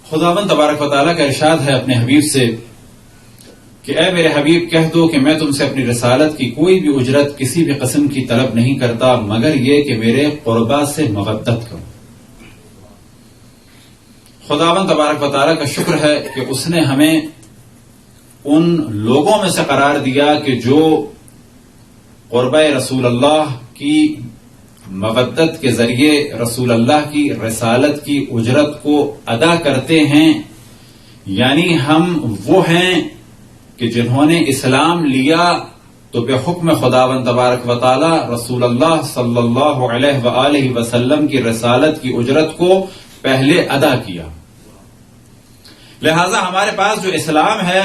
خداوند تبارک و تعالیٰ کا ارشاد ہے اپنے حبیب سے کہ اے میرے حبیب کہہ دو کہ میں تم سے اپنی رسالت کی کوئی بھی اجرت کسی بھی قسم کی طلب نہیں کرتا مگر یہ کہ میرے قربا سے مودت کرو۔ خداوند تبارک و تعالیٰ کا شکر ہے کہ اس نے ہمیں ان لوگوں میں سے قرار دیا کہ جو قربہ رسول اللہ کی مودت کے ذریعے رسول اللہ کی رسالت کی اجرت کو ادا کرتے ہیں، یعنی ہم وہ ہیں کہ جنہوں نے اسلام لیا تو بے حکم خداوند تبارک و تعالی رسول اللہ صلی اللہ علیہ وآلہ وسلم کی رسالت کی اجرت کو پہلے ادا کیا۔ لہذا ہمارے پاس جو اسلام ہے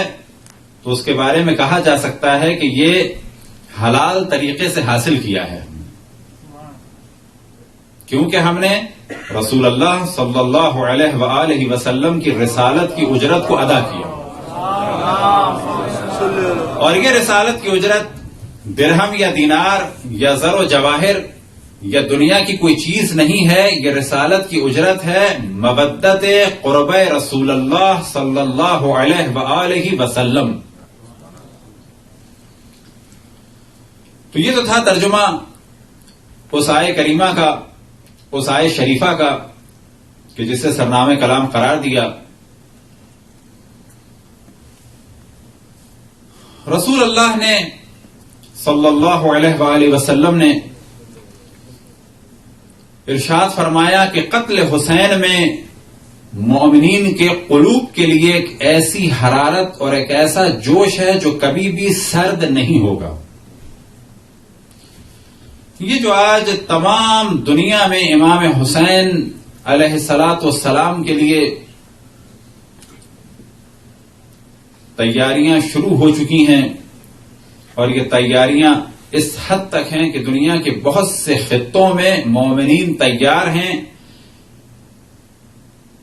تو اس کے بارے میں کہا جا سکتا ہے کہ یہ حلال طریقے سے حاصل کیا ہے، کیونکہ ہم نے رسول اللہ صلی اللہ علیہ وآلہ وسلم کی رسالت کی اجرت کو ادا کیا، اور یہ رسالت کی اجرت درہم یا دینار یا زر و جواہر یا دنیا کی کوئی چیز نہیں ہے، یہ رسالت کی اجرت ہے مودت قربہ رسول اللہ صلی اللہ علیہ وآلہ وسلم۔ تو یہ تو تھا ترجمہ اس آیے کریمہ کا، اس آیے شریفہ کا کہ جسے سرنامہ کلام قرار دیا۔ رسول اللہ نے صلی اللہ علیہ وآلہ وسلم نے ارشاد فرمایا کہ قتل حسین میں مومنین کے قلوب کے لیے ایک ایسی حرارت اور ایک ایسا جوش ہے جو کبھی بھی سرد نہیں ہوگا۔ یہ جو آج تمام دنیا میں امام حسین علیہ الصلاۃ والسلام کے لیے تیاریاں شروع ہو چکی ہیں، اور یہ تیاریاں اس حد تک ہیں کہ دنیا کے بہت سے خطوں میں مومنین تیار ہیں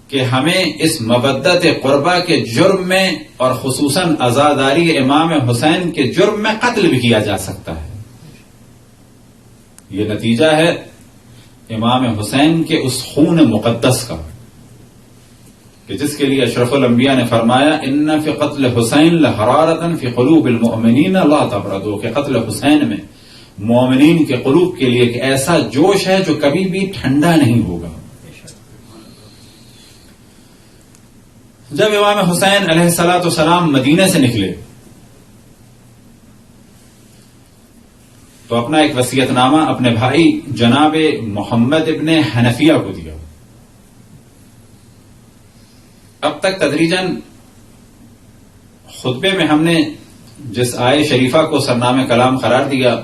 کہ ہمیں اس مودت قربہ کے جرم میں اور خصوصاً عزاداری امام حسین کے جرم میں قتل بھی کیا جا سکتا ہے۔ یہ نتیجہ ہے امام حسین کے اس خون مقدس کا کہ جس کے لیے اشرف الانبیاء نے فرمایا ان فی قتل حسین لحرارۃ فی قلوب المؤمنین لا تبردوا، کہ قتل حسین میں مومنین کے قلوب کے لیے ایک ایسا جوش ہے جو کبھی بھی ٹھنڈا نہیں ہوگا۔ جب امام حسین علیہ الصلاۃ والسلام مدینے سے نکلے تو اپنا ایک وصیت نامہ اپنے بھائی جناب محمد ابن حنفیہ کو دیا۔ اب تک تدریجاً خطبے میں ہم نے جس آیے شریفہ کو سرنامہ کلام قرار دیا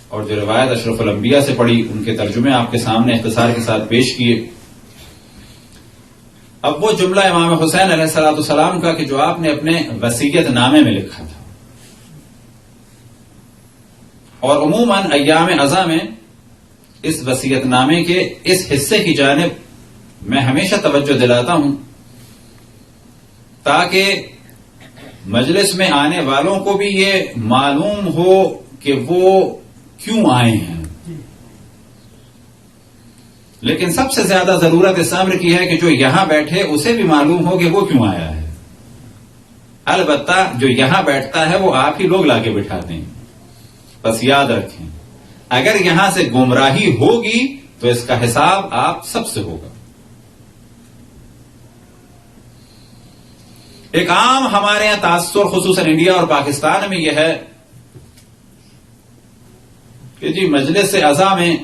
اور جو روایت اشرف الانبیاء سے پڑھی ان کے ترجمے آپ کے سامنے اختصار کے ساتھ پیش کیے، اب وہ جملہ امام حسین علیہ الصلوۃ والسلام کا کہ جو آپ نے اپنے وصیت نامے میں لکھا تھا، اور عموماً ایام عزا میں اس وصیت نامے کے اس حصے کی جانب میں ہمیشہ توجہ دلاتا ہوں تاکہ مجلس میں آنے والوں کو بھی یہ معلوم ہو کہ وہ کیوں آئے ہیں، لیکن سب سے زیادہ ضرورت اس امر کی ہے کہ جو یہاں بیٹھے اسے بھی معلوم ہو کہ وہ کیوں آیا ہے۔ البتہ جو یہاں بیٹھتا ہے وہ آپ ہی لوگ لا کے بٹھاتے ہیں، بس یاد رکھیں اگر یہاں سے گمراہی ہوگی تو اس کا حساب آپ سب سے ہوگا۔ ایک عام ہمارے یہاں تاثر خصوصاً انڈیا اور پاکستان میں یہ ہے کہ جی مجلس عزا میں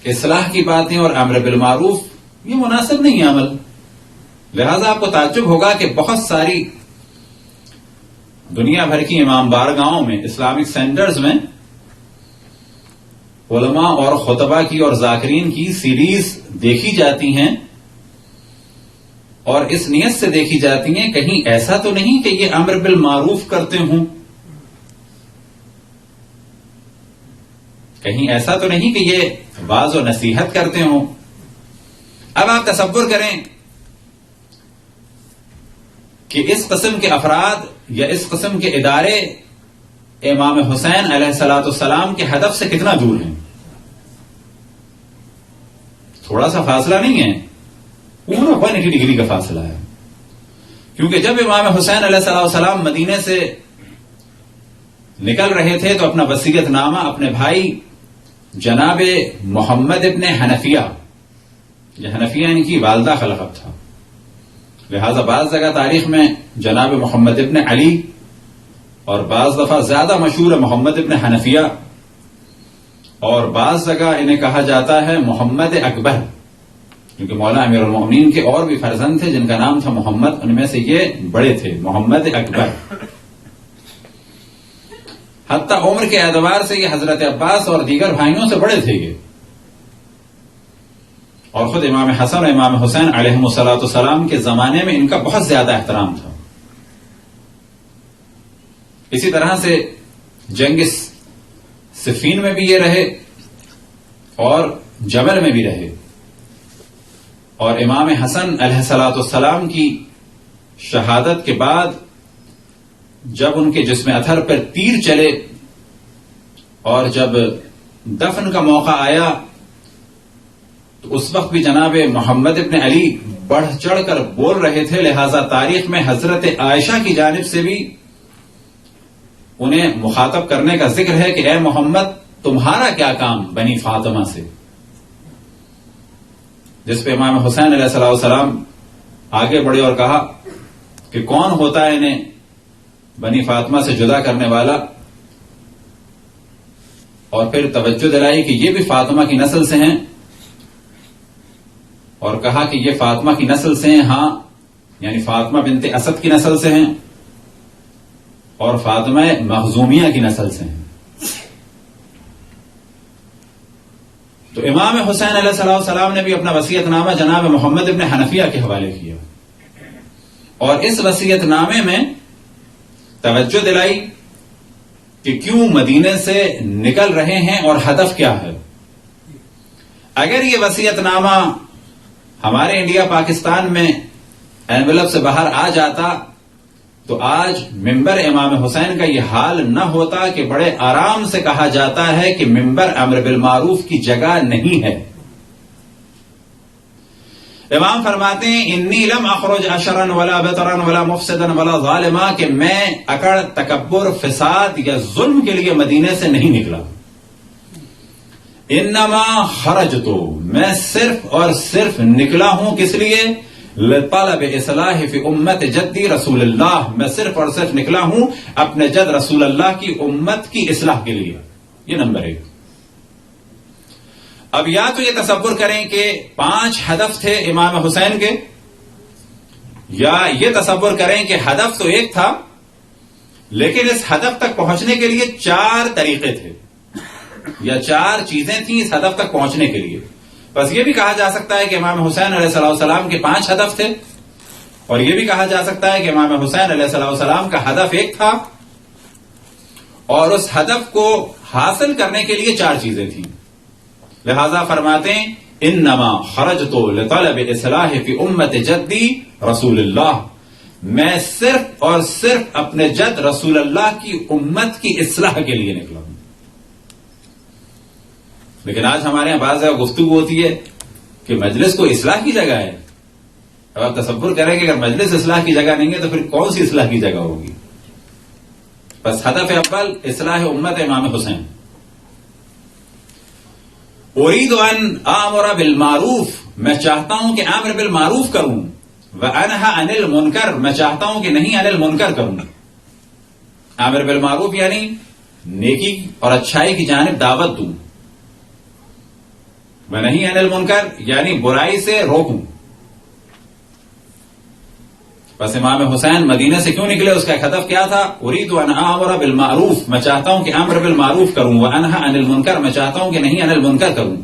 اصلاح کی باتیں اور امر بالمعروف یہ مناسب نہیں ہے عمل، لہذا آپ کو تعجب ہوگا کہ بہت ساری دنیا بھر کی امام بارگاہوں میں اسلامک سینٹرز میں علماء اور خطبہ کی اور ذاکرین کی سیریز دیکھی جاتی ہیں، اور اس نیت سے دیکھی جاتی ہیں کہیں ایسا تو نہیں کہ یہ امر بالمعروف کرتے ہوں، کہیں ایسا تو نہیں کہ یہ واعظ و نصیحت کرتے ہوں۔ اب آپ تصور کریں کہ اس قسم کے افراد یا اس قسم کے ادارے امام حسین علیہ الصلوۃ والسلام کے ہدف سے کتنا دور ہیں۔ تھوڑا سا فاصلہ نہیں ہے، پورا 180 ڈگری کا فاصلہ ہے. کیونکہ جب امام حسین علیہ السلام مدینے سے نکل رہے تھے تو اپنا وصیت نامہ اپنے بھائی جناب محمد ابن حنفیہ، یہ حنفیہ ان کی والدہ کا لقب تھا، لہذا بعض جگہ تاریخ میں جناب محمد ابن علی اور بعض دفعہ زیادہ مشہور ہے محمد ابن حنفیہ، اور بعض جگہ انہیں کہا جاتا ہے محمد اکبر، کیونکہ مولا امیر المومنین کے اور بھی فرزند تھے جن کا نام تھا محمد، ان میں سے یہ بڑے تھے محمد اکبر. حتیٰ عمر کے اعتبار سے یہ حضرت عباس اور دیگر بھائیوں سے بڑے تھے یہ. اور خود امام حسن اور امام حسین علیہم السلام کے زمانے میں ان کا بہت زیادہ احترام تھا. اسی طرح سے جنگ صفین میں بھی یہ رہے اور جمل میں بھی رہے. اور امام حسن علیہ السلام کی شہادت کے بعد جب ان کے جسم اطہر پر تیر چلے اور جب دفن کا موقع آیا تو اس وقت بھی جناب محمد ابن علی بڑھ چڑھ کر بول رہے تھے، لہذا تاریخ میں حضرت عائشہ کی جانب سے بھی انہیں مخاطب کرنے کا ذکر ہے کہ اے محمد تمہارا کیا کام بنی فاطمہ سے، جس پہ امام حسین علیہ السلام آگے بڑھے اور کہا کہ کون ہوتا ہے انہیں بنی فاطمہ سے جدا کرنے والا، اور پھر توجہ دلائی کہ یہ بھی فاطمہ کی نسل سے ہیں، اور کہا کہ یہ فاطمہ کی نسل سے ہیں، ہاں یعنی فاطمہ بنت اسد کی نسل سے ہیں اور فاطمہ مخزومیہ کی نسل سے ہیں. تو امام حسین علیہ السلام نے بھی اپنا وصیت نامہ جناب محمد ابن حنفیہ کے حوالے کیا، اور اس وصیت نامے میں توجہ دلائی کہ کیوں مدینے سے نکل رہے ہیں اور ہدف کیا ہے. اگر یہ وصیت نامہ ہمارے انڈیا پاکستان میں اینولپ سے باہر آ جاتا تو آج ممبر امام حسین کا یہ حال نہ ہوتا کہ بڑے آرام سے کہا جاتا ہے کہ ممبر امر بالمعروف کی جگہ نہیں ہے. امام فرماتے ہیں انی لم اخرج اشرا ولا بطرا ولا مفسدا ولا ظالما، کہ میں اکڑ، تکبر، فساد یا ظلم کے لیے مدینے سے نہیں نکلا. انما خرجت، میں صرف اور صرف نکلا ہوں کس لیے؟ لطلب اصلاح فی امت جدی رسول اللہ، میں صرف اور صرف نکلا ہوں اپنے جد رسول اللہ کی امت کی اصلاح کے لیے. یہ نمبر 1. اب یا تو یہ تصور کریں کہ 5 ہدف تھے امام حسین کے، یا یہ تصور کریں کہ ہدف تو ایک تھا لیکن اس ہدف تک پہنچنے کے لیے 4 طریقے تھے یا 4 چیزیں تھیں اس ہدف تک پہنچنے کے لیے. بس یہ بھی کہا جا سکتا ہے کہ امام حسین علیہ السلام کے 5 ہدف تھے، اور یہ بھی کہا جا سکتا ہے کہ امام حسین علیہ السلام کا ہدف ایک تھا اور اس ہدف کو حاصل کرنے کے لیے 4 چیزیں تھیں. لہذا فرماتے ہیں انما خرجت لطلب اصلاح فی امت جدی رسول اللہ، میں صرف اور صرف اپنے جد رسول اللہ کی امت کی اصلاح کے لیے نکلا ہوں. لیکن آج ہمارے یہاں بعض جگہ گفتگو ہوتی ہے کہ مجلس کو اصلاح کی جگہ ہے. اب آپ تصور کریں کہ اگر مجلس اصلاح کی جگہ نہیں ہے تو پھر کون سی اصلاح کی جگہ ہوگی؟ بس ہدف اول اصلاح امت امام حسین. اريد ان امر بالمعروف، میں چاہتا ہوں کہ امر بالمعروف کروں، وانهى عن المنکر، میں چاہتا ہوں کہ نہیں عن المنکر کروں. امر بالمعروف یعنی نیکی اور اچھائی کی جانب دعوت دوں، میں نہیں عن المنکر یعنی برائی سے روکوں. بس امام حسین مدینے سے کیوں نکلے؟ اس کا ایک ہدف کیا تھا؟ اريد ان امر بالمعروف، میں چاہتا ہوں کہ امر بالمعروف کروں، وانهى عن المنکر، میں چاہتا ہوں کہ نہیں عن المنکر کروں.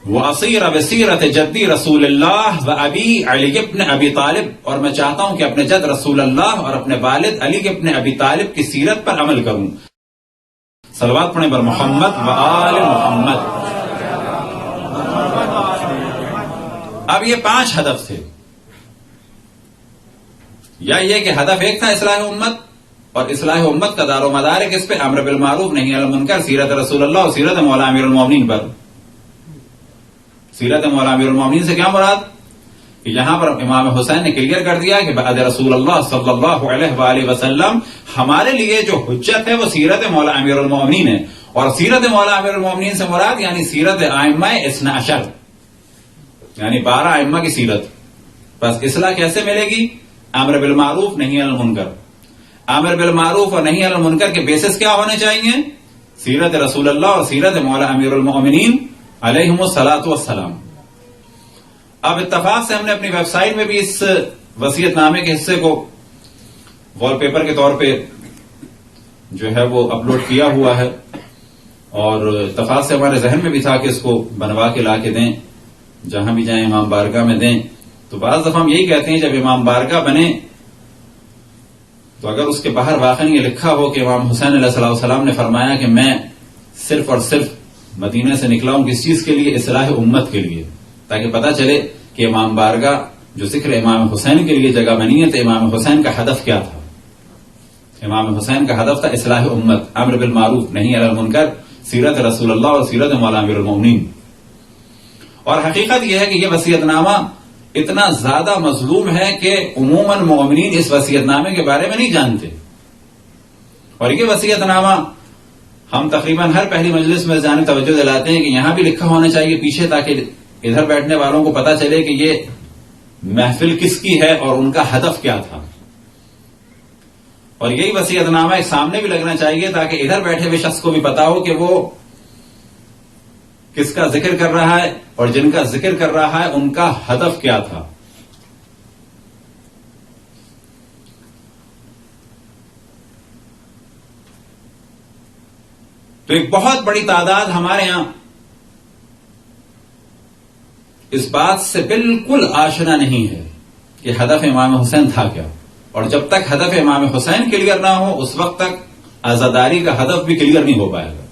واصير بسيرة جدي رسول اللہ وابی علی ابن ابی طالب، اور میں چاہتا ہوں کہ اپنے جد رسول اللہ اور اپنے والد علی ابن ابی طالب کی سیرت پر عمل کروں. صلوات پڑھیں بر محمد و آل محمد. اب یہ 5 ہدف تھے، یا یہ کہ ہدف ایک تھا اصلاح امت، اور اصلاح امت کا دار و مدار ہے کس پہ؟ امر بالمعروف، نہیں عن المنکر، سیرت رسول اللہ اور سیرت مولا امیر المومنین پر. سیرت مولا امیر المومنین سے کیا مراد؟ کہ یہاں پر امام حسین نے کلیئر کر دیا کہ بعد رسول اللہ صلی اللہ علیہ وآلہ وسلم ہمارے لیے جو حجت ہے وہ سیرت مولا امیر المومنین ہے. اور سیرت مولا امیر المومنین سے مراد یعنی سیرت ائمہ اثنا عشر، یعنی 12 ائمہ کی سیرت. بس اصلاح کیسے ملے گی؟ امر بالمعروف نہی عن المنکر. امر بالمعروف اور نہی عن المنکر کے بیسس کیا ہونے چاہیے؟ سیرت رسول اللہ اور سیرت مولا امیر المومنین علیہم الصلاۃ والسلام. اب اتفاق سے ہم نے اپنی ویب سائٹ میں بھی اس وصیت نامے کے حصے کو وال پیپر کے طور پہ جو ہے وہ اپلوڈ کیا ہوا ہے، اور اتفاق سے ہمارے ذہن میں بھی تھا کہ اس کو بنوا کے لا کے دیں، جہاں بھی جائیں امام بارگاہ میں دیں. تو بعض دفعہ ہم یہی کہتے ہیں جب امام بارگاہ بنے تو اگر اس کے باہر واقعی یہ لکھا ہو کہ امام حسین علیہ الصلوۃ والسلام نے فرمایا کہ میں صرف اور صرف مدینے سے نکلا ہوں کس چیز کے لیے؟ اصلاح امت کے لیے، تاکہ پتہ چلے کہ امام بارگاہ جو ذکر امام حسین کے لیے جگہ بنی ہے تو امام حسین کا ہدف کیا تھا؟ امام حسین کا ہدف تھا اصلاح امت، امر بالمعروف نہی عن المنکر، سیرت رسول اللہ اور سیرت مولا امیر المومنین. اور حقیقت یہ ہے کہ یہ وصیت نامہ اتنا زیادہ مظلوم ہے کہ عموماً مومنین اس وصیت نامے کے بارے میں نہیں جانتے. اور یہ وصیت نامہ ہم تقریباً ہر پہلی مجلس میں جانے توجہ دلاتے ہیں کہ یہاں بھی لکھا ہونا چاہیے پیچھے، تاکہ ادھر بیٹھنے والوں کو پتا چلے کہ یہ محفل کس کی ہے اور ان کا ہدف کیا تھا. اور یہی وصیت نامہ ایک سامنے بھی لگنا چاہیے تاکہ ادھر بیٹھے ہوئے شخص کو بھی پتا ہو کہ وہ کس کا ذکر کر رہا ہے اور جن کا ذکر کر رہا ہے ان کا ہدف کیا تھا. تو ایک بہت بڑی تعداد ہمارے ہاں اس بات سے بالکل آشنا نہیں ہے کہ ہدف امام حسین تھا کیا. اور جب تک ہدف امام حسین کلیئر نہ ہو اس وقت تک عزاداری کا ہدف بھی کلیئر نہیں ہو پائے گا.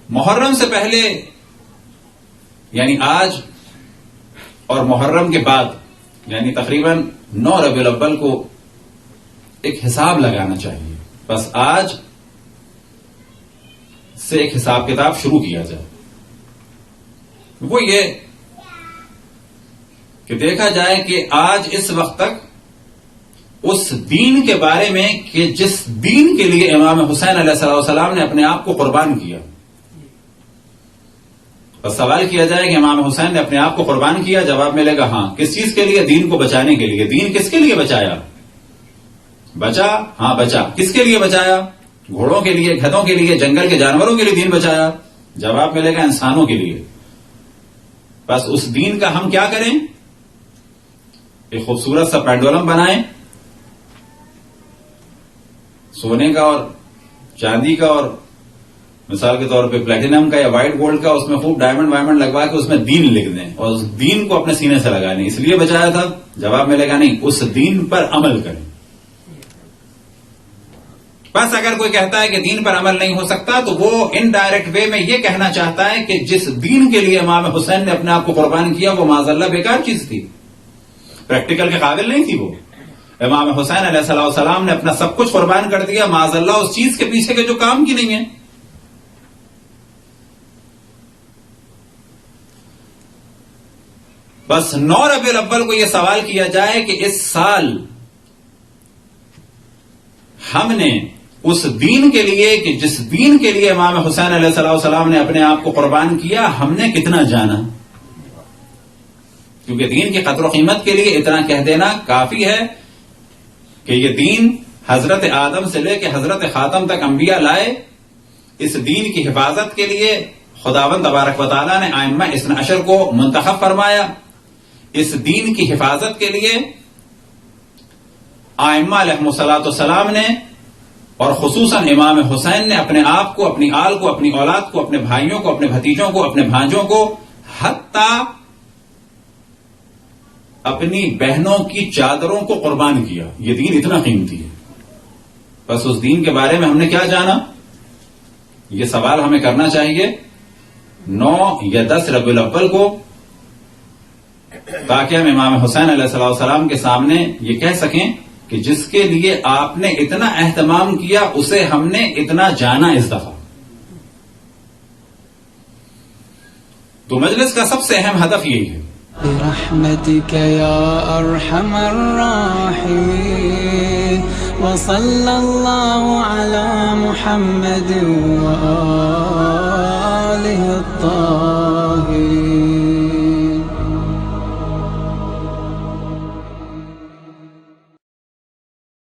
محرم سے پہلے یعنی آج اور محرم کے بعد یعنی تقریباً 9 ربیع الاول کو ایک حساب لگانا چاہیے. بس آج سے ایک حساب کتاب شروع کیا جائے. وہ یہ کہ دیکھا جائے کہ آج اس وقت تک اس دین کے بارے میں کہ جس دین کے لیے امام حسین علیہ السلام نے اپنے آپ کو قربان کیا. بس سوال کیا جائے کہ امام حسین نے اپنے آپ کو قربان کیا، جواب ملے گا ہاں. کس چیز کے لیے؟ دین کو بچانے کے لیے. دین کس کے لیے بچایا؟ بچا؟ ہاں بچا. کس کے لیے بچایا؟ گھوڑوں کے لیے، گدھوں کے لیے، جنگل کے جانوروں کے لیے دین بچایا. جواب ملے گا انسانوں کے لیے. بس اس دین کا ہم کیا کریں؟ ایک خوبصورت سا پینڈولم بنائیں، سونے کا اور چاندی کا اور مثال کے طور پہ پلیٹینم کا یا وائٹ گولڈ کا، اس میں خوب ڈائمنڈ وائمنڈ لگوا کے اس میں دین لکھ دیں اور اس دین کو اپنے سینے سے لگا لیں. اس لیے بچایا تھا؟ جواب ملے گا نہیں. اس دین پر عمل کریں. بس اگر کوئی کہتا ہے کہ دین پر عمل نہیں ہو سکتا تو وہ انڈائریکٹ وے میں یہ کہنا چاہتا ہے کہ جس دین کے لیے امام حسین نے اپنے آپ کو قربان کیا وہ معاذ اللہ بیکار چیز تھی، پریکٹیکل کے قابل نہیں تھی. وہ امام حسین علیہ السلام نے اپنا سب کچھ قربان کر دیا معاذ اللہ اس چیز کے پیچھے کے جو کام کی نہیں ہے. بس 9 ربیع الاول کو یہ سوال کیا جائے کہ اس سال ہم نے اس دین کے لیے کہ جس دین کے لیے امام حسین علیہ السلام نے اپنے آپ کو قربان کیا ہم نے کتنا جانا. کیونکہ دین کی قدر و قیمت کے لیے اتنا کہہ دینا کافی ہے کہ یہ دین حضرت آدم سے لے کے حضرت خاتم تک انبیاء لائے. اس دین کی حفاظت کے لیے خداوند تبارک و تعالیٰ نے ائمہ اثنا عشر کو منتخب فرمایا. اس دین کی حفاظت کے لیے ائمہ علیہم الصلوۃ والسلام نے اور خصوصاً امام حسین نے اپنے آپ کو، اپنی آل کو، اپنی اولاد کو، اپنے بھائیوں کو، اپنے بھتیجوں کو، اپنے بھانجوں کو، حتیٰ اپنی بہنوں کی چادروں کو قربان کیا. یہ دین اتنا قیمتی ہے. بس اس دین کے بارے میں ہم نے کیا جانا؟ یہ سوال ہمیں کرنا چاہیے 9 یا 10 ربیع الاول کو، تاکہ ہم امام حسین علیہ السلام کے سامنے یہ کہہ سکیں کہ جس کے لیے آپ نے اتنا اہتمام کیا اسے ہم نے اتنا جانا اس دفعہ. تو مجلس کا سب سے اہم ہدف یہی ہے. برحمتك يا أرحم الراحمين وصلى الله على محمد وآله